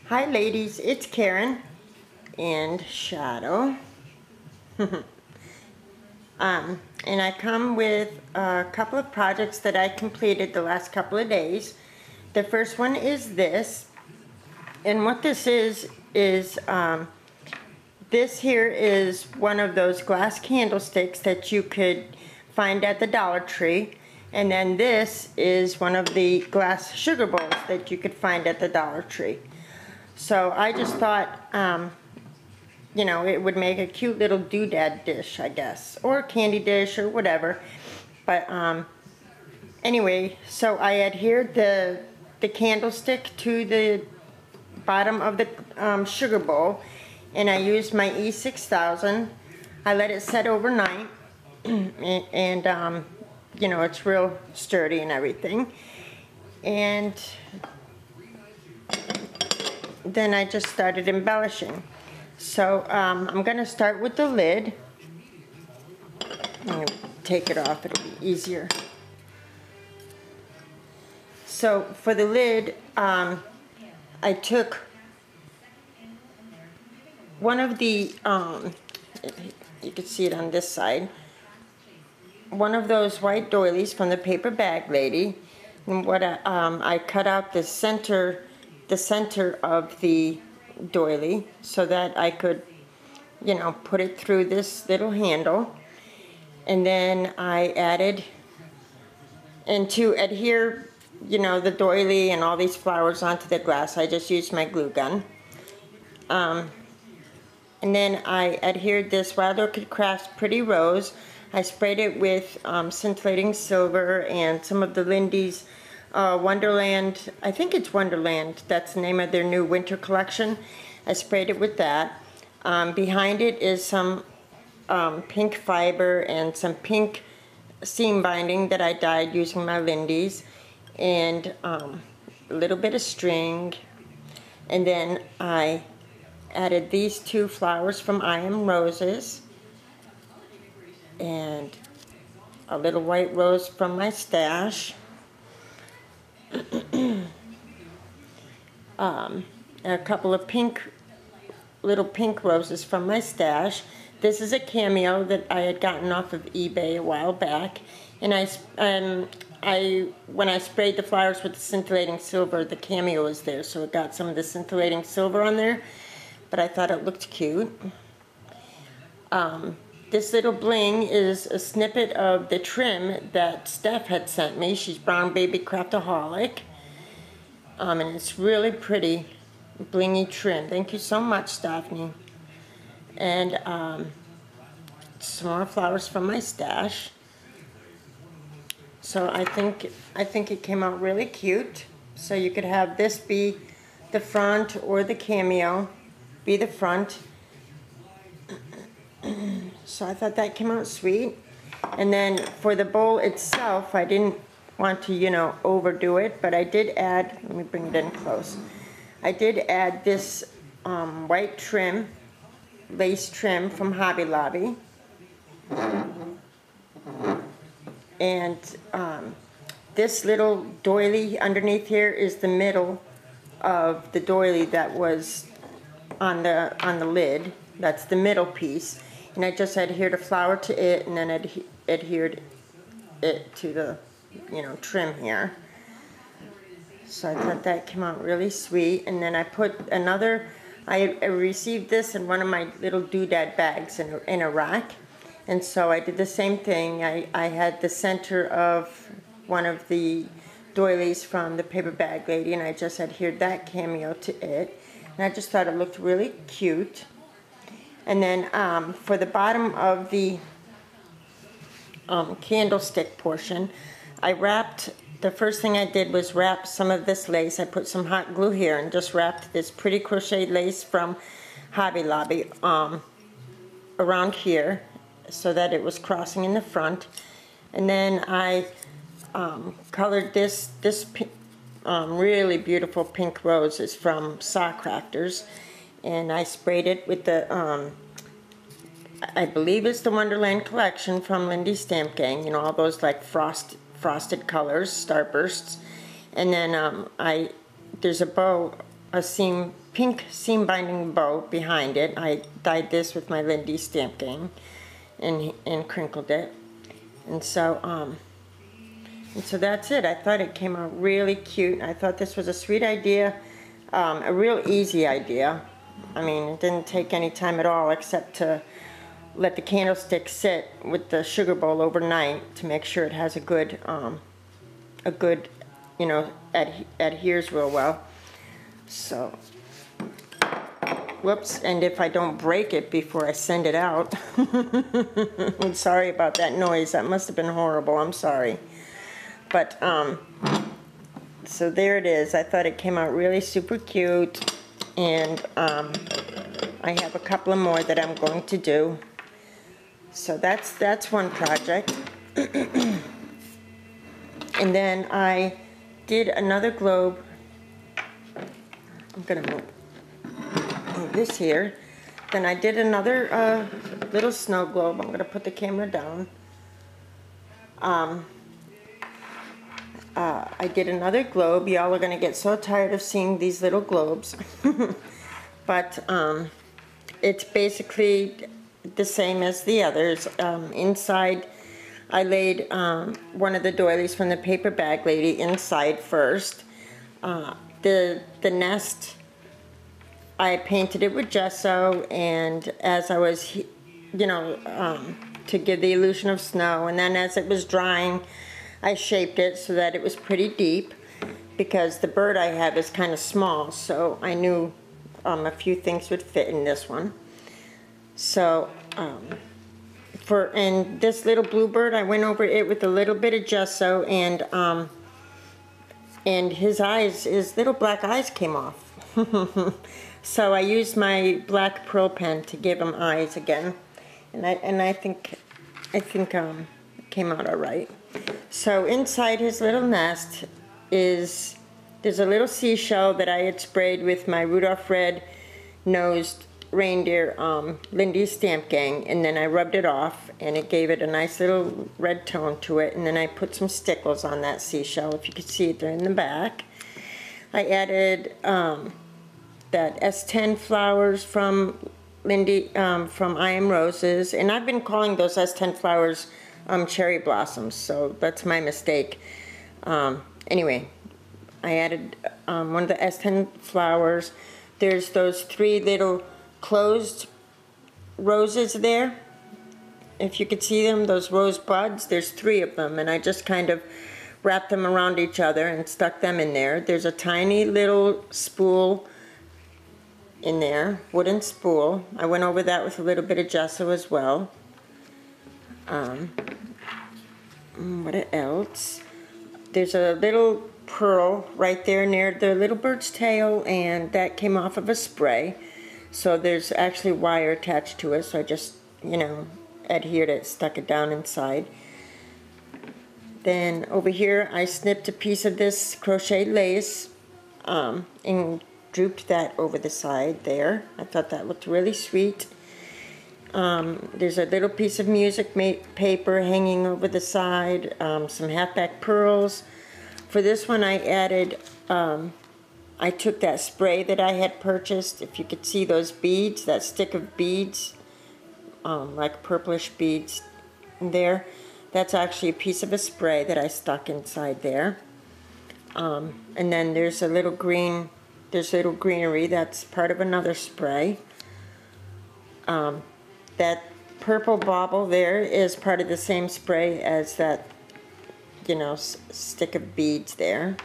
Hi ladies, it's Karen and Shadow. And I come with a couple of projects that I completed the last couple of days. The first one is this, and what this is this here is one of those glass candlesticks that you could find at the Dollar Tree, and then this is one of the glass sugar bowls that you could find at the Dollar Tree. So I just thought, you know, it would make a cute little doodad dish, I guess, or candy dish or whatever. But anyway, so I adhered the candlestick to the bottom of the sugar bowl, and I used my E6000. I let it set overnight, and you know, it's real sturdy and everything. And then I just started embellishing. So I'm going to start with the lid. I'm going to take it off, it'll be easier. So for the lid, I took one of the, you can see it on this side, one of those white doilies from the Paper Bag Lady, and what I cut out the center of the doily so that I could, you know, put it through this little handle. And then I added, and to adhere, you know, the doily and all these flowers onto the glass, I just used my glue gun. And then I adhered this Wild Orchid Crafts Pretty Rose. I sprayed it with scintillating silver and some of the Lindy's Wonderland, I think it's Wonderland, that's the name of their new winter collection. I sprayed it with that. Behind it is some pink fiber and some pink seam binding that I dyed using my Lindy's, and a little bit of string. And then I added these two flowers from I Am Roses, and a little white rose from my stash. A couple of little pink roses from my stash. This is a cameo that I had gotten off of eBay a while back, and when I sprayed the flowers with the scintillating silver, the cameo was there, so it got some of the scintillating silver on there, but I thought it looked cute. This little bling is a snippet of the trim that Steph had sent me. She's Brown Baby Craftaholic. And it's really pretty, blingy trim. Thank you so much, Daphne. And some more flowers from my stash. So I think it came out really cute. So you could have this be the front, or the cameo be the front. So I thought that came out sweet. And then for the bowl itself, I didn't want to, you know, overdo it, but I did add, let me bring it in close. I did add this white trim, lace trim from Hobby Lobby. And this little doily underneath here is the middle of the doily that was on the lid. That's the middle piece. And I just adhered a flower to it, and then adhered it to the, you know, trim here. So I thought that came out really sweet. And then I put another, I received this in one of my little doodad bags in a rack. And so I did the same thing. I had the center of one of the doilies from the Paper Bag Lady, and I just adhered that cameo to it. And I just thought it looked really cute. And then for the bottom of the candlestick portion, I wrapped, the first thing I did was wrap some of this lace. I put some hot glue here and just wrapped this pretty crocheted lace from Hobby Lobby around here so that it was crossing in the front. And then I colored this really beautiful pink roses from Saw Crafters. And I sprayed it with the, I believe it's the Wonderland collection from Lindy's Stamp Gang, you know, all those like frosted colors, starbursts. And then there's a bow, a seam pink seam binding bow behind it. I dyed this with my Lindy stamp gang and crinkled it. And so that's it. I thought it came out really cute. I thought this was a sweet idea, a real easy idea. I mean, it didn't take any time at all except to let the candlestick sit with the sugar bowl overnight to make sure it has a good, you know, adheres real well. So, whoops, and if I don't break it before I send it out, I'm sorry about that noise. That must have been horrible. I'm sorry. But, so there it is. I thought it came out really super cute. And I have a couple of more that I'm going to do. So that's one project. And then I did another globe. I'm going to move this here. Then I did another little snow globe. I'm going to put the camera down. I did another globe. Y'all are going to get so tired of seeing these little globes. But it's basically the same as the others. Inside, I laid one of the doilies from the paper bag lady inside first. The nest, I painted it with gesso, and as I was, you know, to give the illusion of snow, and then as it was drying, I shaped it so that it was pretty deep, because the bird I have is kind of small, so I knew a few things would fit in this one. So and this little bluebird, I went over it with a little bit of gesso, and his eyes, his little black eyes came off. So I used my black pearl pen to give him eyes again, and I think it came out all right. So inside his little nest there's a little seashell that I had sprayed with my Rudolph red-nosed reindeer Lindy stamp gang, and then I rubbed it off, and it gave it a nice little red tone to it. And then I put some stickles on that seashell. If you could see it, they're in the back. I added that S10 flowers from Lindy, from I Am Roses, and I've been calling those S10 flowers cherry blossoms, so that's my mistake. Anyway, I added one of the S10 flowers. There's those three little closed roses there. If you could see them, those rose buds, there's three of them, and I just kind of wrapped them around each other and stuck them in there. There's a tiny little spool in there, wooden spool. I went over that with a little bit of gesso as well. What else? There's a little pearl right there near the little bird's tail, and that came off of a spray. So there's actually wire attached to it, so I just, you know, adhered it, stuck it down inside. Then over here I snipped a piece of this crocheted lace and drooped that over the side there. I thought that looked really sweet. There's a little piece of music paper hanging over the side, some halfback pearls. For this one I added, I took that spray that I had purchased. If you could see those beads, that stick of beads, like purplish beads there, that's actually a piece of a spray that I stuck inside there. And then there's a little green, there's little greenery, that's part of another spray. That purple bauble there is part of the same spray as that, you know, stick of beads there.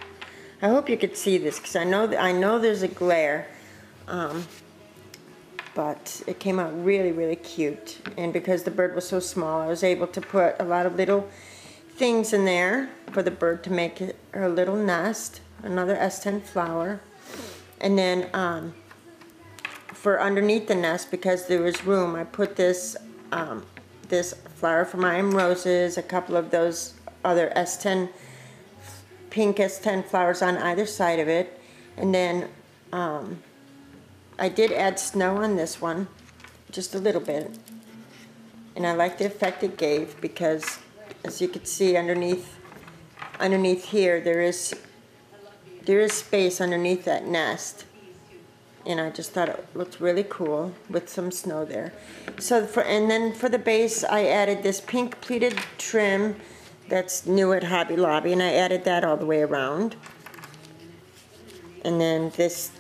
I hope you could see this, because I know there's a glare, but it came out really, really cute. And because the bird was so small, I was able to put a lot of little things in there for the bird to make it her little nest. Another S10 flower. And then for underneath the nest, because there was room, I put this this flower from I Am Roses, a couple of those other S10 pink S10 flowers on either side of it, and then I did add snow on this one, just a little bit, and I like the effect it gave, because as you can see underneath here there is space underneath that nest, and I just thought it looked really cool with some snow there. So and then for the base, I added this pink pleated trim that's new at Hobby Lobby, and I added that all the way around. And then this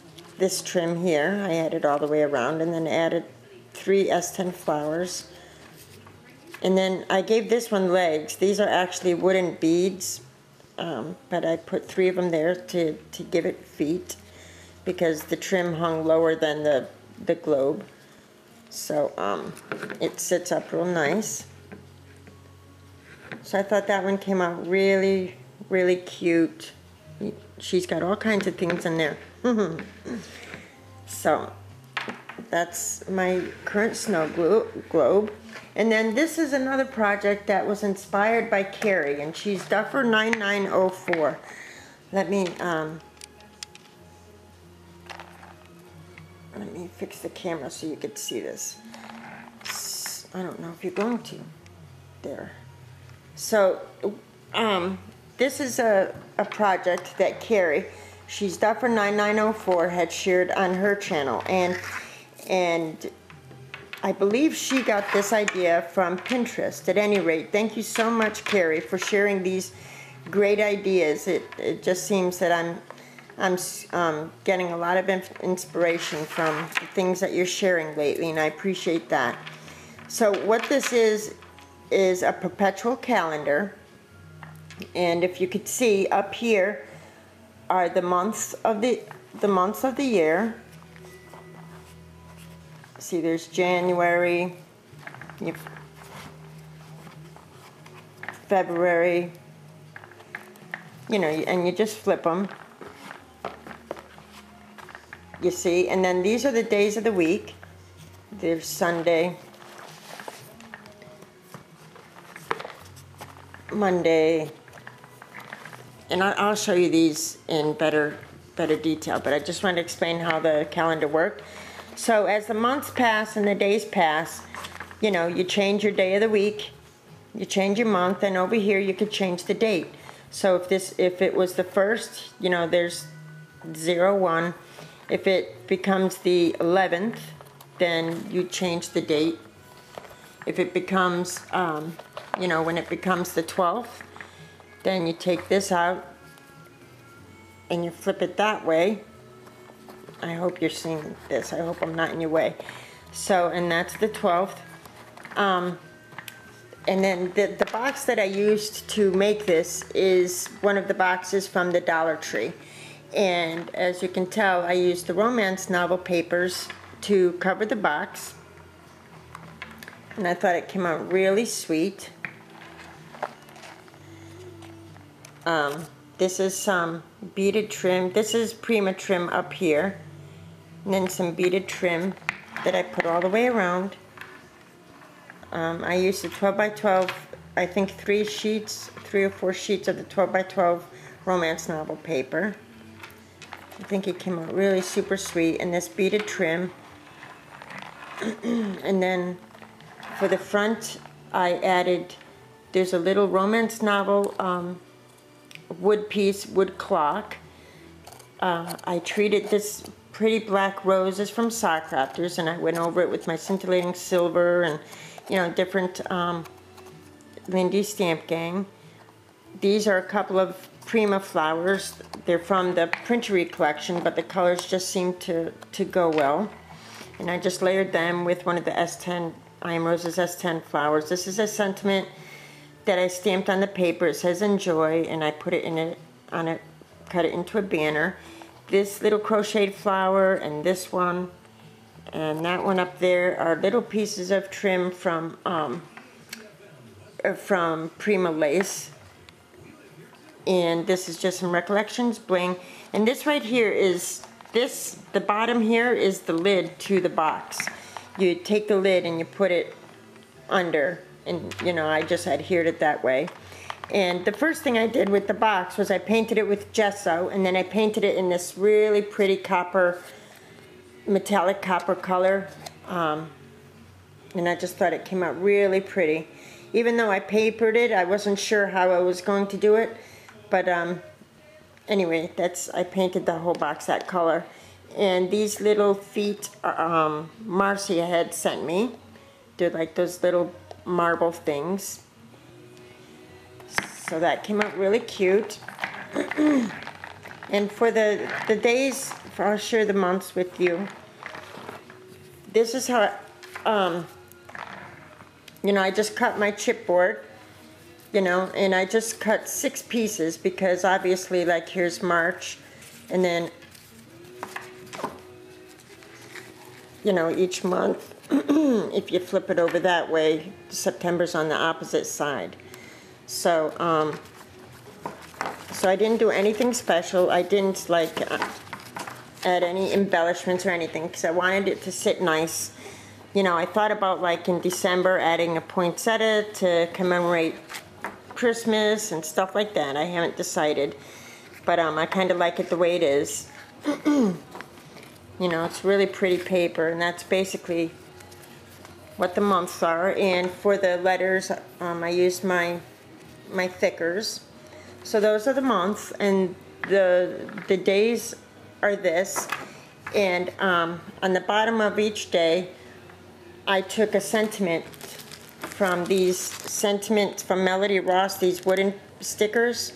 trim here, I added all the way around, and then added 3 S10 flowers. And then I gave this one legs. These are actually wooden beads, but I put 3 of them there to give it feet, because the trim hung lower than the globe. So it sits up real nice. So I thought that one came out really, really cute. She's got all kinds of things in there. So that's my current snow globe. And then this is another project that was inspired by Kerry, and she's duffer9904. Let me fix the camera so you could see this. I don't know if you're going to. There. So this is a project that Kerry, she's duffer9904, had shared on her channel, and I believe she got this idea from Pinterest. At any rate, thank you so much, Kerry, for sharing these great ideas. It just seems that I'm getting a lot of inspiration from the things that you're sharing lately, and I appreciate that. So what this is a perpetual calendar, and if you could see up here are the months of the year. See, there's January, February, you know, and you just flip them. You see, and then these are the days of the week. There's Sunday, Monday, and I'll show you these in better detail, but I just wanted to explain how the calendar worked. So as the months pass and the days pass, you know, you change your day of the week, you change your month, and over here you could change the date. So if it was the first, you know, there's 01. If it becomes the 11th, then you change the date. If it becomes, you know, when it becomes the 12th, then you take this out and you flip it that way. I hope you're seeing this. I hope I'm not in your way. So, and that's the 12th. And then the box that I used to make this is one of the boxes from the Dollar Tree. And as you can tell, I used the romance novel papers to cover the box. And I thought it came out really sweet. This is some beaded trim. This is Prima trim up here. And then some beaded trim that I put all the way around. I used the 12 by 12, I think 3 or 4 sheets of the 12 by 12 romance novel paper. I think it came out really super sweet. And this beaded trim. And then for the front, I added, there's a little romance novel wood piece, wood clock. I treated this pretty black roses from Sock Crafters, and I went over it with my scintillating silver and, you know, different Lindy Stamp Gang. These are a couple of Prima flowers. They're from the Printery collection, but the colors just seem to go well. And I just layered them with one of the S10, I Am Rose's S10 flowers. This is a sentiment that I stamped on the paper. It says enjoy, and I put it cut it into a banner. This little crocheted flower and this one and that one up there are little pieces of trim from Prima lace. And this is just some Recollections bling. And this right here is the bottom here is the lid to the box. You take the lid and you put it under, and you know, I just adhered it that way. And the first thing I did with the box was I painted it with gesso, and then I painted it in this really pretty copper, metallic copper color. And I just thought it came out really pretty. Even though I papered it, I wasn't sure how I was going to do it. But anyway, I painted the whole box that color. And these little feet, Marcia had sent me. They're like those little marble things. So that came out really cute. And for the days, I'll share the months with you. This is how, you know, I just cut my chipboard, you know, and I just cut 6 pieces because obviously, like, here's March, and then, you know, each month, if you flip it over that way, September's on the opposite side. So, so I didn't do anything special. I didn't, like, add any embellishments or anything because I wanted it to sit nice. You know, I thought about, like, in December adding a poinsettia to commemorate Christmas and stuff like that. I haven't decided, but I kind of like it the way it is. You know, it's really pretty paper, and that's basically what the months are. And for the letters, I used my thickers. So those are the months, and the days are this. And on the bottom of each day, I took a sentiment from from Melody Ross, these wooden stickers,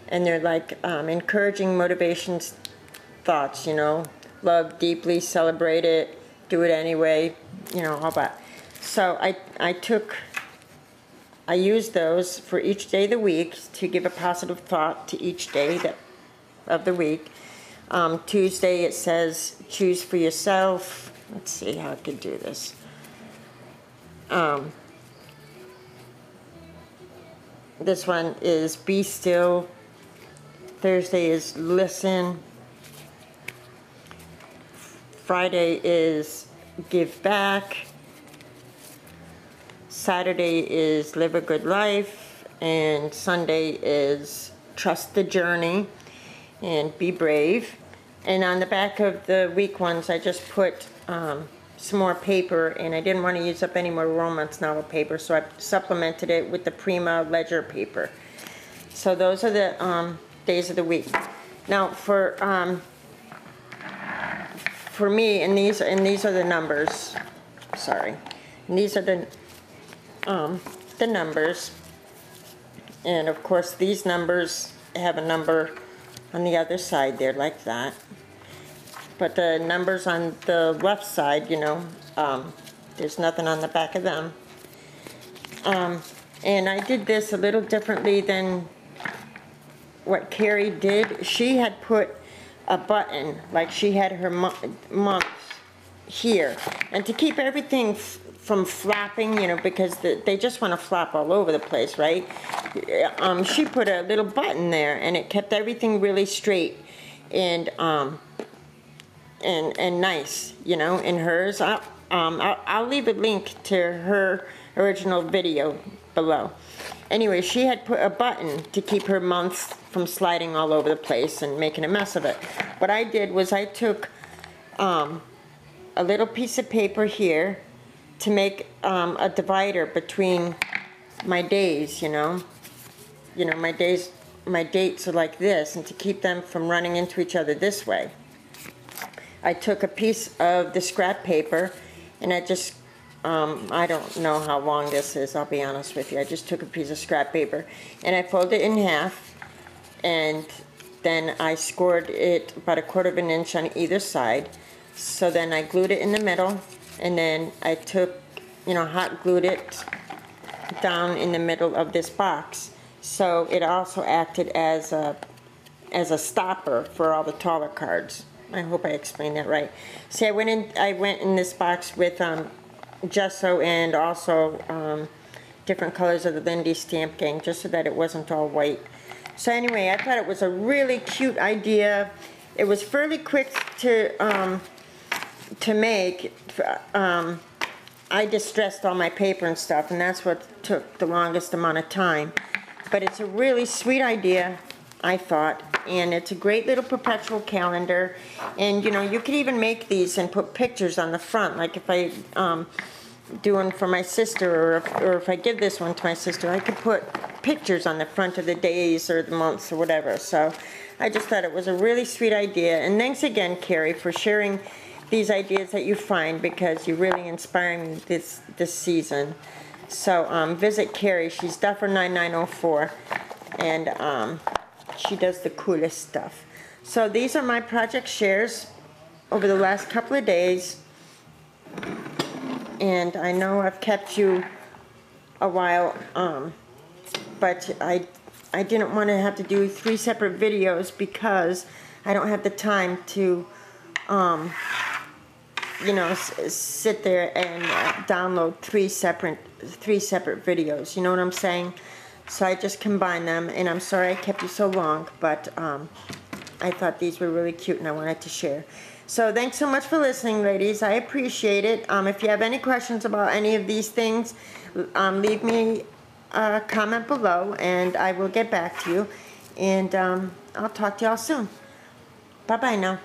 and they're like encouraging motivations, thoughts, you know, love deeply, celebrate it, do it anyway, you know, all that. So I used those for each day of the week to give a positive thought to each day of the week. Tuesday it says, choose for yourself. Let's see how I could do this. This one is be still. Thursday is listen. Friday is give back. Saturday is live a good life. And Sunday is trust the journey and be brave. And on the back of the week ones, I just put some more paper, and I didn't want to use up any more romance novel paper, so I supplemented it with the Prima ledger paper. So those are the days of the week. Now for me, and these are the numbers. Sorry, and these are the numbers, and of course these numbers have a number on the other side there, like that. But the numbers on the left side, you know, there's nothing on the back of them. And I did this a little differently than what Kerry did. She had put a button, like she had her month here. And to keep everything from flapping, you know, because they just want to flap all over the place, right? She put a little button there, and it kept everything really straight and nice, you know, in hers. I'll leave a link to her original video below. Anyway, she had put a button to keep her months from sliding all over the place and making a mess of it. What I did was I took a little piece of paper here to make a divider between my days, you know. You know, my dates are like this, and to keep them from running into each other this way, I took a piece of the scrap paper, and I just, I don't know how long this is, I'll be honest with you. I just took a piece of scrap paper, and I folded it in half, and then I scored it about 1/4 inch on either side. So then I glued it in the middle, and then I took, you know, hot glued it down in the middle of this box. So it also acted as a stopper for all the taller cards. I hope I explained that right. See, I went in this box with gesso and also different colors of the Lindy Stamp Gang, just so that it wasn't all white. So anyway, I thought it was a really cute idea. It was fairly quick to make. I distressed all my paper and stuff, and that's what took the longest amount of time. But it's a really sweet idea, I thought, and it's a great little perpetual calendar. And you know, you could even make these and put pictures on the front, like if I do one for my sister, or if I give this one to my sister, I could put pictures on the front of the days or the months or whatever. So I just thought it was a really sweet idea. And thanks again, Kerry, for sharing these ideas that you find, because you really inspire me this season. So visit Kerry. She's duffer9904, and she does the coolest stuff. So these are my project shares over the last couple of days, and I know I've kept you a while, but I didn't want to have to do 3 separate videos because I don't have the time to you know, sit there and download 3 separate videos, you know what I'm saying? So I just combined them, and I'm sorry I kept you so long, but I thought these were really cute and I wanted to share. So thanks so much for listening, ladies. I appreciate it. If you have any questions about any of these things, leave me a comment below and I will get back to you. And I'll talk to y'all soon. Bye-bye now.